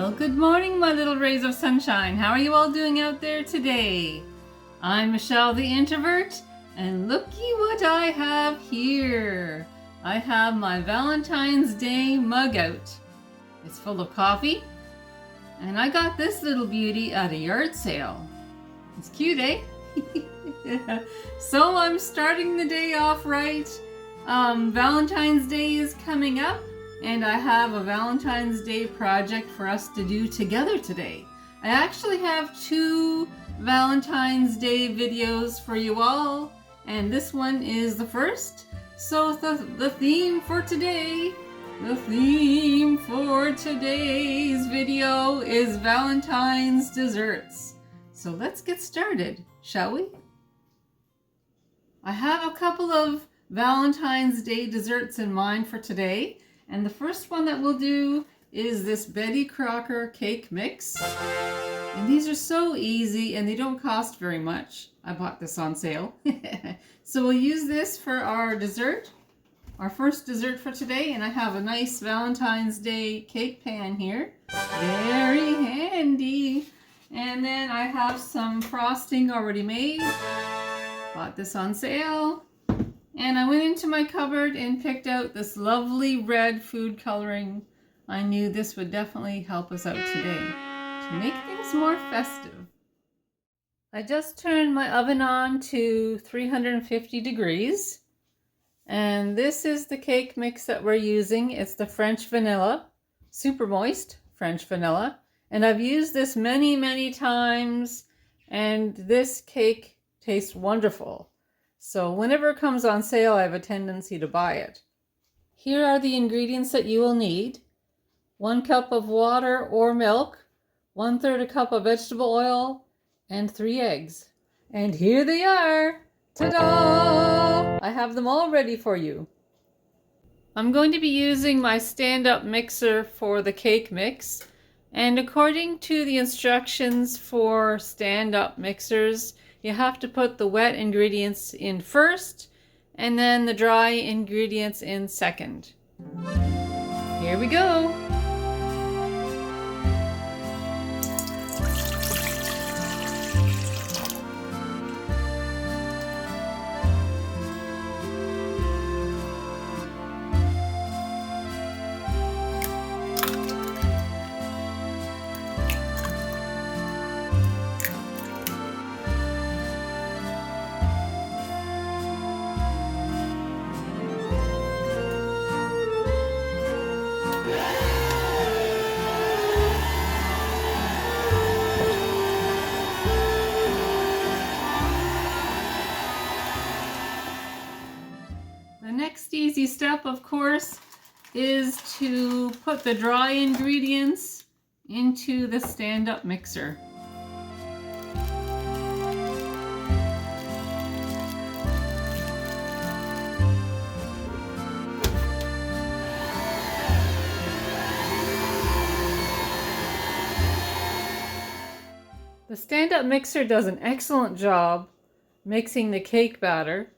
Well, good morning, my little rays of sunshine. How are you all doing out there today? I'm Michelle the Introvert, and looky what I have here. I have my Valentine's Day mug out. It's full of coffee, and I got this little beauty at a yard sale. It's cute, eh? So I'm starting the day off right. Valentine's Day is coming up, and I have a Valentine's Day project for us to do together today. I actually have 2 Valentine's Day videos for you all, and this one is the first. So the theme for today's video is Valentine's desserts. So let's get started, shall we? I have a couple of Valentine's Day desserts in mind for today. And the first one that we'll do is this Betty Crocker cake mix. And these are so easy and they don't cost very much. I bought this on sale. So we'll use this for our dessert, our first dessert for today. And I have a nice Valentine's Day cake pan here. Very handy. And then I have some frosting already made. Bought this on sale. And I went into my cupboard and picked out this lovely red food coloring. I knew this would definitely help us out today to make things more festive. I just turned my oven on to 350 degrees. And this is the cake mix that we're using. It's the French vanilla, super moist French vanilla. And I've used this many, many times. And this cake tastes wonderful. So whenever it comes on sale, I have a tendency to buy it. Here are the ingredients that you will need. 1 cup of water or milk, 1/3 a cup of vegetable oil, and 3 eggs. And here they are! Ta-da! I have them all ready for you. I'm going to be using my stand-up mixer for the cake mix. And according to the instructions for stand-up mixers, you have to put the wet ingredients in first and then the dry ingredients in second. Here we go. The next easy step, of course, is to put the dry ingredients into the stand-up mixer. The stand-up mixer does an excellent job mixing the cake batter.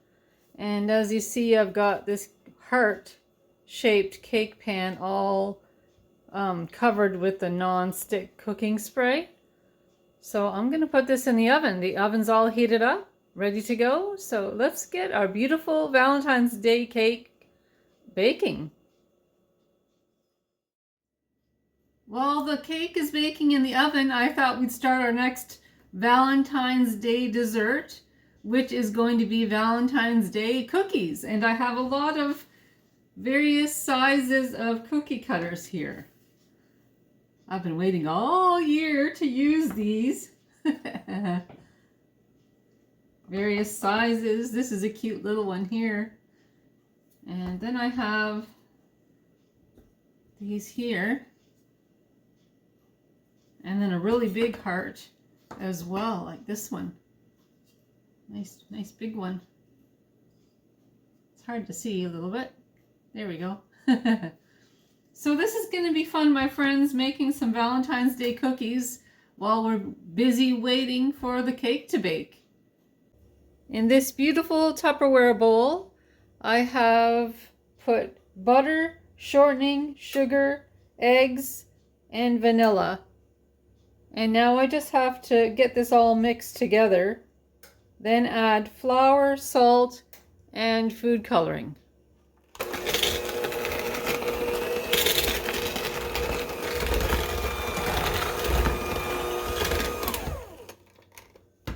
And as you see, I've got this heart-shaped cake pan all covered with the non-stick cooking spray. So I'm going to put this in the oven. The oven's all heated up, ready to go. So let's get our beautiful Valentine's Day cake baking. While the cake is baking in the oven, I thought we'd start our next Valentine's Day dessert, which is going to be Valentine's Day cookies. And I have a lot of various sizes of cookie cutters here. I've been waiting all year to use these. Various sizes. This is a cute little one here. And then I have these here. And then a really big heart as well, like this one. Nice big one. It's hard to see a little bit. There we go. So this is going to be fun, my friends, making some Valentine's Day cookies while we're busy waiting for the cake to bake. In this beautiful Tupperware bowl, I have put butter, shortening, sugar, eggs, and vanilla. And now I just have to get this all mixed together. Then add flour, salt, and food coloring.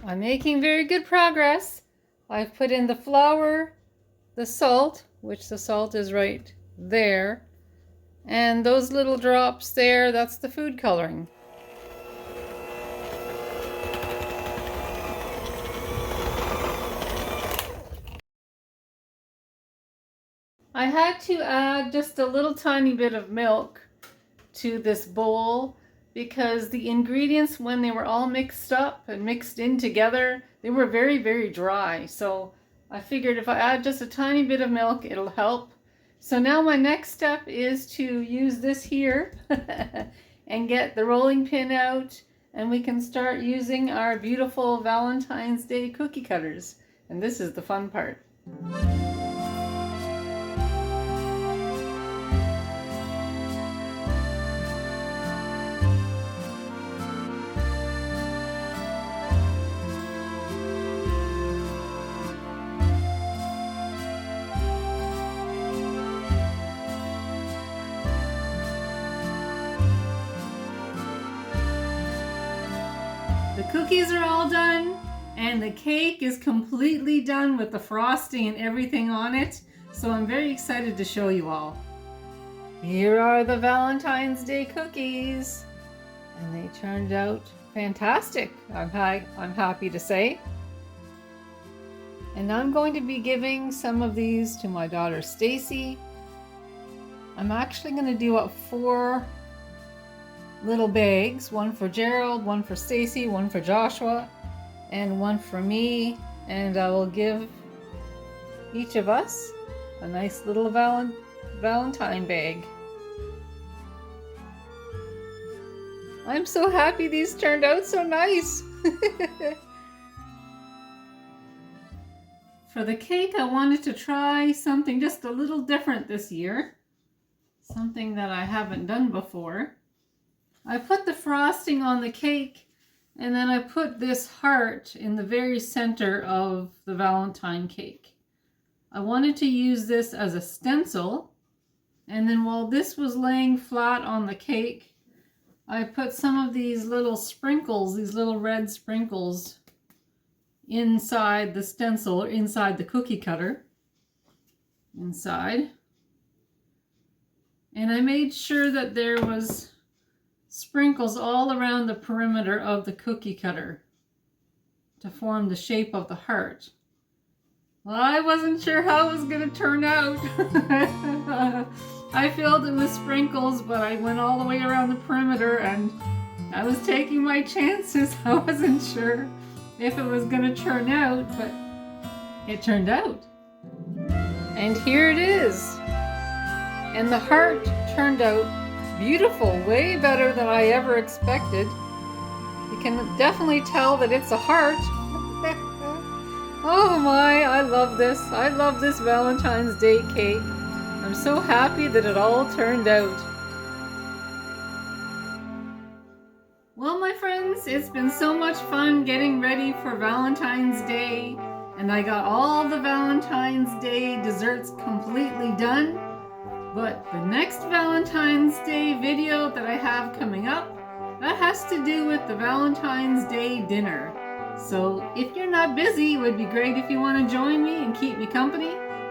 I'm making very good progress. I've put in the flour, the salt, which the salt is right there, and those little drops there, that's the food coloring. I had to add just a little tiny bit of milk to this bowl because the ingredients, when they were all mixed up and mixed in together, they were very, very dry. So I figured if I add just a tiny bit of milk, it'll help. So now my next step is to use this here and get the rolling pin out, and we can start using our beautiful Valentine's Day cookie cutters. And this is the fun part. The cookies are all done, and the cake is completely done with the frosting and everything on it, so I'm very excited to show you all. Here are the Valentine's Day cookies, and they turned out fantastic, I'm happy to say. And I'm going to be giving some of these to my daughter Stacy. I'm actually going to do up 4 little bags, one for Gerald, one for Stacy, one for Joshua, and one for me, and I will give each of us a nice little Valentine bag. I'm so happy these turned out so nice. For the cake, I wanted to try something just a little different this year, something that I haven't done before. I put the frosting on the cake, and then I put this heart in the very center of the Valentine cake. I wanted to use this as a stencil, and then while this was laying flat on the cake, I put some of these little sprinkles, these little red sprinkles, inside the stencil, or inside the cookie cutter, inside. And I made sure that there was sprinkles all around the perimeter of the cookie cutter to form the shape of the heart. Well, I wasn't sure how it was going to turn out. I filled it with sprinkles, but I went all the way around the perimeter and I was taking my chances. I wasn't sure if it was going to turn out, but it turned out. And here it is. And the heart turned out beautiful, way better than I ever expected. You can definitely tell that it's a heart. Oh my, I love this. I love this Valentine's Day cake. I'm so happy that it all turned out. Well, my friends, it's been so much fun getting ready for Valentine's Day, and I got all the Valentine's Day desserts completely done. But the next Valentine's Day video that I have coming up, that has to do with the Valentine's Day dinner. So if you're not busy, it would be great if you want to join me and keep me company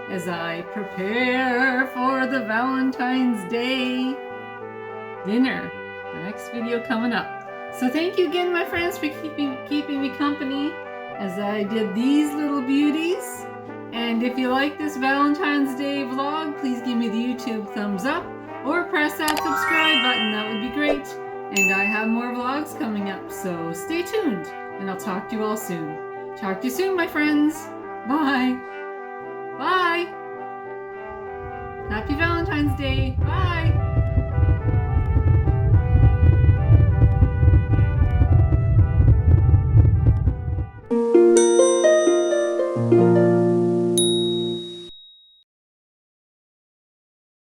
as I prepare for the Valentine's Day dinner. The next video coming up. So thank you again, my friends, for keeping me company as I did these little beauties. And if you like this Valentine's Day vlog, please give me the YouTube thumbs up or press that subscribe button. That would be great. And I have more vlogs coming up, so stay tuned. And I'll talk to you all soon. Talk to you soon, my friends. Bye. Bye. Happy Valentine's Day. Bye.